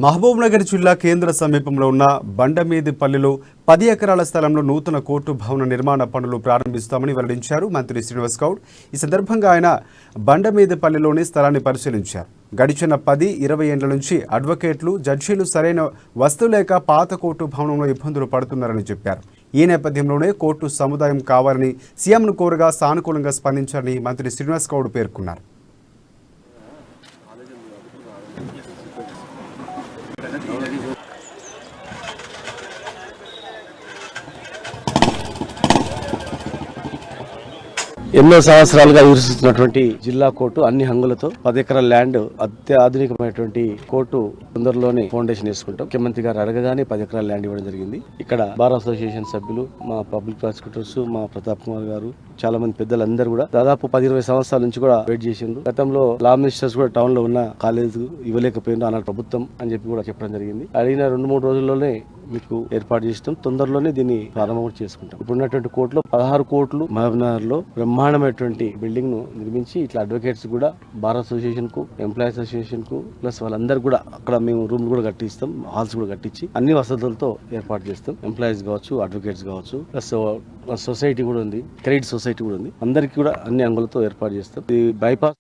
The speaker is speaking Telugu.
మహబూబ్నగర్ జిల్లా కేంద్ర సమీపంలో ఉన్న బండమీదిపల్లిలో 10 ఎకరాల స్థలంలో నూతన కోర్టు భవన నిర్మాణ పనులు ప్రారంభిస్తామని వెల్లడించారు మంత్రి శ్రీనివాస్ గౌడ్. ఈ సందర్భంగా ఆయన బండమీదిపల్లిలోని స్థలాన్ని పరిశీలించారు. గడిచిన 10-20 ఏళ్ల నుంచి అడ్వకేట్లు, జడ్జీలు సరైన వస్తువు లేక పాత కోర్టు భవనంలో ఇబ్బందులు పడుతున్నారని చెప్పారు. ఈ నేపథ్యంలోనే కోర్టు సముదాయం కావాలని సీఎంను కోరగా సానుకూలంగా స్పందించారని మంత్రి శ్రీనివాస్ గౌడ్ పేర్కొన్నారు. ఎన్నో సంవత్సరాలుగా విరుస్తున్నటువంటి జిల్లా కోర్టు అన్ని హంగులతో 10 ఎకరాల ల్యాండ్ అత్యాధునికమైనటువంటి కోర్టు తొందరలోనే ఫౌండేషన్ వేసుకుంటాం. ముఖ్యమంత్రి గారు అడగగానే 10 ఎకరాల ల్యాండ్ ఇవ్వడం జరిగింది. ఇక్కడ బార్ అసోసియేషన్ సభ్యులు, మా పబ్లిక్ ప్రాసిక్యూటర్స్, మా ప్రతాప్ కుమార్ గారు, చాలా మంది పెద్దలందరూ కూడా దాదాపు 10-20 సంవత్సరాల నుంచి కూడా వెయిట్ చేసిండ్రు. గతంలో లా మినిస్టర్స్ కూడా టౌన్ లో ఉన్న కాలేజ్ ఇవ్వలేకపోయింది అన్న ప్రభుత్వం అని చెప్పి కూడా చెప్పడం జరిగింది. అడిగిన 2-3 రోజుల్లోనే మీకు ఏర్పాటు చేస్తాం. తొందరలోనే దీన్ని ప్రారంభం చేసుకుంటాం. ఇప్పుడున్నటువంటి కోర్టులో 16 కోట్లు మహబూబ్నగర్ లో బ్రహ్మాండమైనటువంటి బిల్డింగ్ ను నిర్మించి ఇట్లా అడ్వకేట్స్ కూడా బార్ అసోసియేషన్ కు, ఎంప్లాయీస్ అసోసియేషన్ కు ప్లస్ వాళ్ళందరూ కూడా అక్కడ మేము రూమ్ కూడా కట్టిస్తాం, హాల్స్ కూడా కట్టించి అన్ని వసతులతో ఏర్పాటు చేస్తాం. ఎంప్లాయీస్ కావచ్చు, అడ్వకేట్స్ కావచ్చు, ప్లస్ సొసైటీ కూడా ఉంది, క్రెడిట్ సొసైటీ కూడా ఉంది. అందరికీ కూడా అన్ని అంగులతో ఏర్పాటు చేస్తాం. ఈ బైపాస్